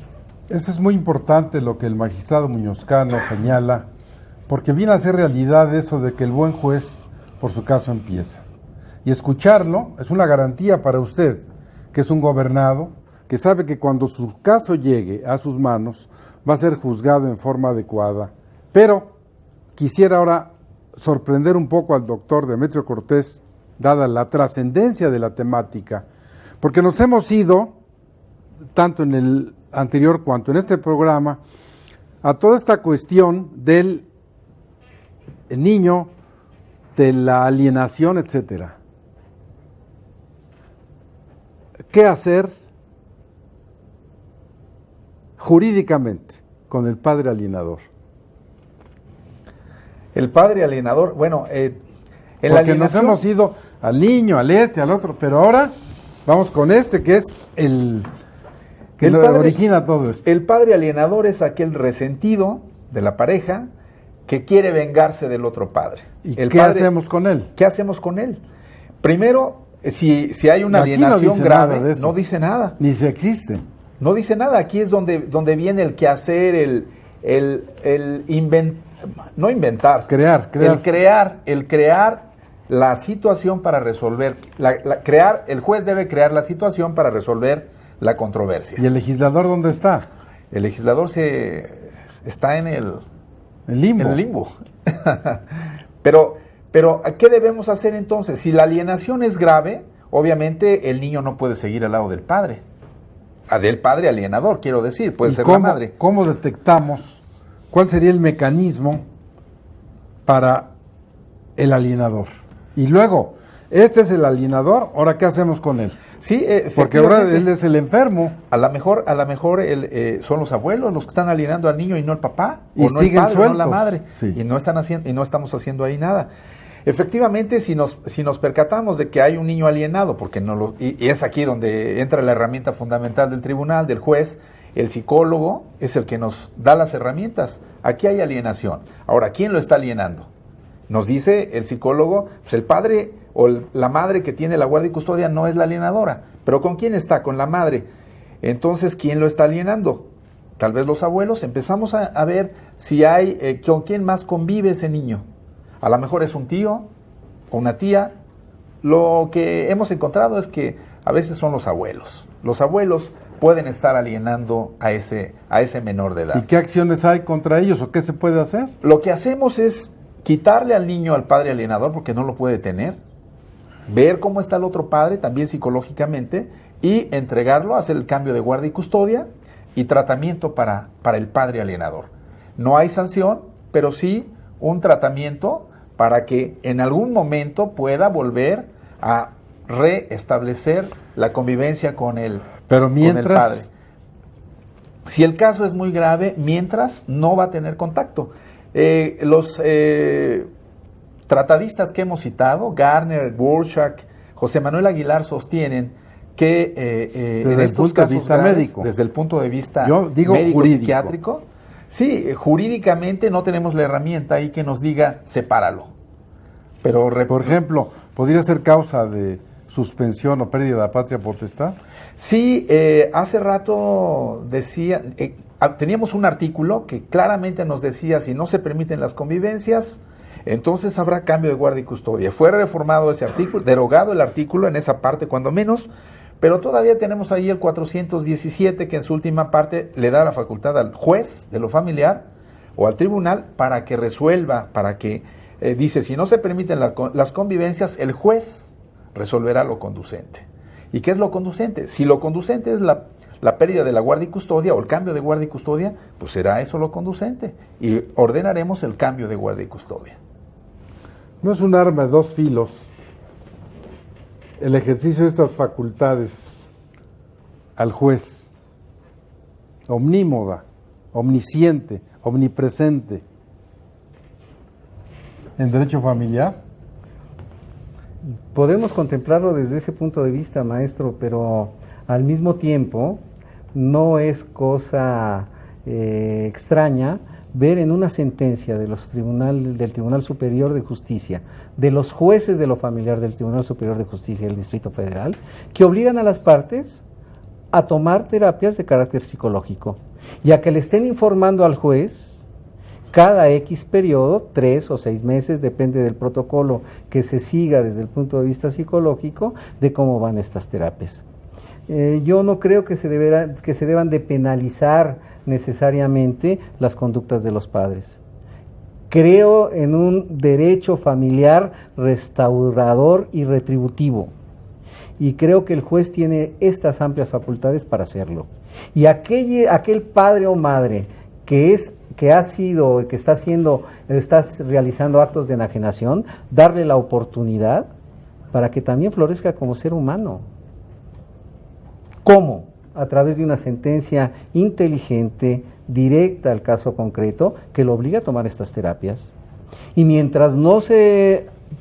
Eso es muy importante lo que el magistrado Muñozcano señala, porque viene a ser realidad eso de que el buen juez por su caso empieza. Y escucharlo es una garantía para usted, que es un gobernado, que sabe que cuando su caso llegue a sus manos va a ser juzgado en forma adecuada. Pero quisiera ahora sorprender un poco al doctor Demetrio Cortés, dada la trascendencia de la temática, porque nos hemos ido, tanto en el anterior cuanto en este programa, a toda esta cuestión del niño, de la alienación, etcétera. ¿Qué hacer jurídicamente con el padre alienador? El padre alienador, bueno, porque nos hemos ido al niño, al al otro, pero ahora vamos con este que es el que origina todo esto. El padre alienador es aquel resentido de la pareja que quiere vengarse del otro padre. ¿Y qué hacemos con él? ¿Qué hacemos con él? Primero, si hay una alienación grave, no dice nada. Ni se existe. No dice nada. Aquí es donde viene el quehacer, no inventar. El crear la situación para resolver. El juez debe crear la situación para resolver la controversia. ¿Y el legislador dónde está? El legislador está en el limbo. Pero, ¿qué debemos hacer entonces? Si la alienación es grave, obviamente el niño no puede seguir al lado del padre. Del padre alienador, quiero decir, puede ser la madre. ¿Cómo detectamos? ¿Cuál sería el mecanismo para el alienador? Y luego, este es el alienador, ¿ahora qué hacemos con él? Sí, porque ahora él es el enfermo. A lo mejor son los abuelos los que están alienando al niño y no el papá, y o no el padre, sueltos. o no la madre, sí. y no estamos haciendo ahí nada. Efectivamente, si nos percatamos de que hay un niño alienado, porque y es aquí donde entra la herramienta fundamental del tribunal, del juez, el psicólogo es el que nos da las herramientas. Aquí hay alienación. Ahora, ¿quién lo está alienando? Nos dice el psicólogo, pues el padre o la madre que tiene la guardia y custodia no es la alienadora. ¿Pero con quién está? Con la madre. Entonces, ¿quién lo está alienando? Tal vez los abuelos. Empezamos a ver si hay, con quién más convive ese niño. A lo mejor es un tío o una tía. Lo que hemos encontrado es que a veces son los abuelos. Los abuelos pueden estar alienando a ese menor de edad. ¿Y qué acciones hay contra ellos o qué se puede hacer? Lo que hacemos es quitarle al niño al padre alienador porque no lo puede tener, ver cómo está el otro padre también psicológicamente y entregarlo, hacer el cambio de guardia y custodia y tratamiento para el padre alienador. No hay sanción, pero sí un tratamiento para que en algún momento pueda volver a reestablecer la convivencia con el padre. Si el caso es muy grave, mientras no va a tener contacto. Los tratadistas que hemos citado, Garner, Burchak, José Manuel Aguilar, sostienen que en estos casos graves, desde el punto de vista médico psiquiátrico, sí, jurídicamente no tenemos la herramienta ahí que nos diga sepáralo. Pero por ejemplo, ¿podría ser causa de suspensión o pérdida de la patria potestad? Sí, hace rato decía, teníamos un artículo que claramente nos decía si no se permiten las convivencias, entonces habrá cambio de guardia y custodia. Fue reformado ese artículo, derogado el artículo en esa parte cuando menos, pero todavía tenemos ahí el 417 que en su última parte le da la facultad al juez de lo familiar o al tribunal para que resuelva, para que dice si no se permiten las convivencias, el juez resolverá lo conducente. ¿Y qué es lo conducente? Si lo conducente es la pérdida de la guardia y custodia o el cambio de guardia y custodia, pues será eso lo conducente y ordenaremos el cambio de guardia y custodia. No es un arma de dos filos el ejercicio de estas facultades al juez, omnímoda, omnisciente, omnipresente, en derecho familiar. Podemos contemplarlo desde ese punto de vista, maestro, pero al mismo tiempo no es cosa extraña ver en una sentencia del Tribunal Superior de Justicia, de los jueces de lo familiar del Tribunal Superior de Justicia del Distrito Federal, que obligan a las partes a tomar terapias de carácter psicológico y a que le estén informando al juez cada X periodo, 3 o 6 meses, depende del protocolo que se siga desde el punto de vista psicológico, de cómo van estas terapias. Yo no creo que se deban de penalizar necesariamente las conductas de los padres. Creo en un derecho familiar restaurador y retributivo. Y creo que el juez tiene estas amplias facultades para hacerlo. Y aquel padre o madre que está realizando actos de enajenación, darle la oportunidad para que también florezca como ser humano. ¿Cómo? A través de una sentencia inteligente, directa al caso concreto, que lo obliga a tomar estas terapias. Y mientras no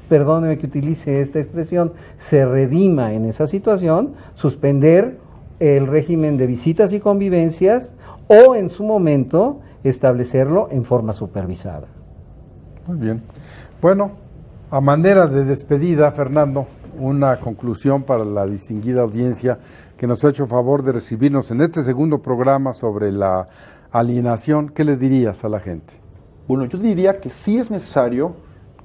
perdóneme que utilice esta expresión, se redima en esa situación, suspender el régimen de visitas y convivencias o en su momento establecerlo en forma supervisada. Muy bien. Bueno, a manera de despedida, Fernando, una conclusión para la distinguida audiencia que nos ha hecho favor de recibirnos en este segundo programa sobre la alienación. ¿Qué le dirías a la gente? Bueno, yo diría que sí es necesario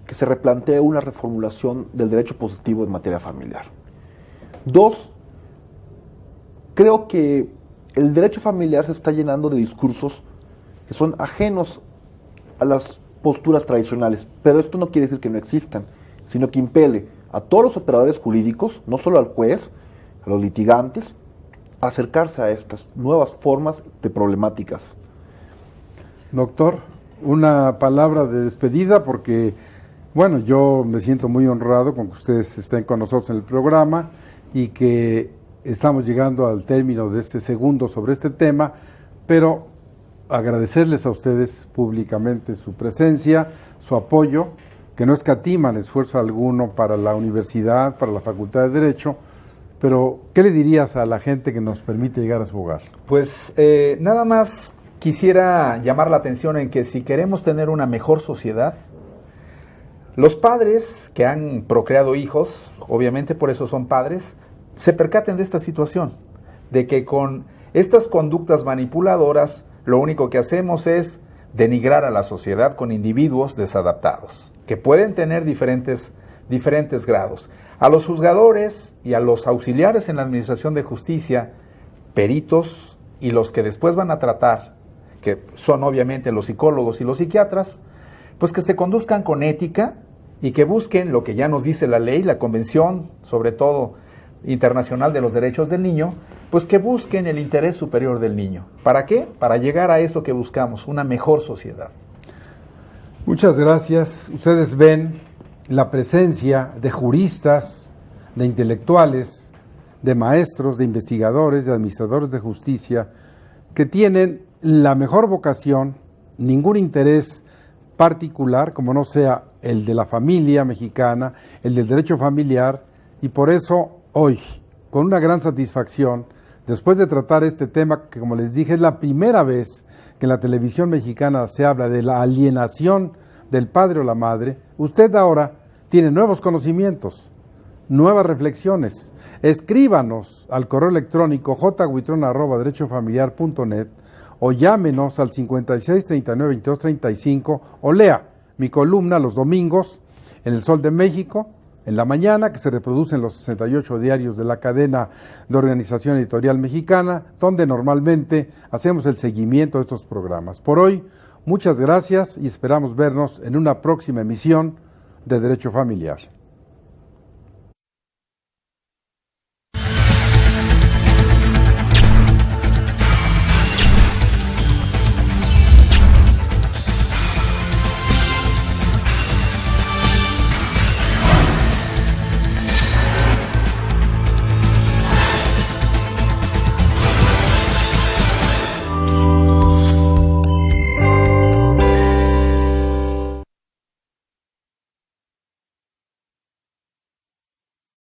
que se replantee una reformulación del derecho positivo en materia familiar. 2, creo que el derecho familiar se está llenando de discursos que son ajenos a las posturas tradicionales, pero esto no quiere decir que no existan, sino que impele a todos los operadores jurídicos, no solo al juez, a los litigantes, a acercarse a estas nuevas formas de problemáticas. Doctor, una palabra de despedida porque, bueno, yo me siento muy honrado con que ustedes estén con nosotros en el programa y que estamos llegando al término de este segundo sobre este tema, pero agradecerles a ustedes públicamente su presencia, su apoyo, que no escatiman esfuerzo alguno para la universidad, para la Facultad de Derecho, pero ¿qué le dirías a la gente que nos permite llegar a su hogar? Pues nada más quisiera llamar la atención en que si queremos tener una mejor sociedad, los padres que han procreado hijos, obviamente por eso son padres, se percaten de esta situación, de que con estas conductas manipuladoras lo único que hacemos es denigrar a la sociedad con individuos desadaptados, que pueden tener diferentes grados. A los juzgadores y a los auxiliares en la administración de justicia, peritos y los que después van a tratar, que son obviamente los psicólogos y los psiquiatras, pues que se conduzcan con ética y que busquen lo que ya nos dice la ley, la Convención, sobre todo Internacional de los Derechos del Niño, pues que busquen el interés superior del niño. ¿Para qué? Para llegar a eso que buscamos, una mejor sociedad. Muchas gracias. Ustedes ven la presencia de juristas, de intelectuales, de maestros, de investigadores, de administradores de justicia, que tienen la mejor vocación, ningún interés particular, como no sea el de la familia mexicana, el del derecho familiar, y por eso hoy, con una gran satisfacción, después de tratar este tema, que como les dije, es la primera vez que en la televisión mexicana se habla de la alienación del padre o la madre, usted ahora tiene nuevos conocimientos, nuevas reflexiones. Escríbanos al correo electrónico jhuitron@derechofamiliar.net o llámenos al 56 39 22 35 o lea mi columna los domingos en El Sol de México, en la mañana, que se reproduce en los 68 diarios de la cadena de Organización Editorial Mexicana, donde normalmente hacemos el seguimiento de estos programas. Por hoy, muchas gracias y esperamos vernos en una próxima emisión de Derecho Familiar.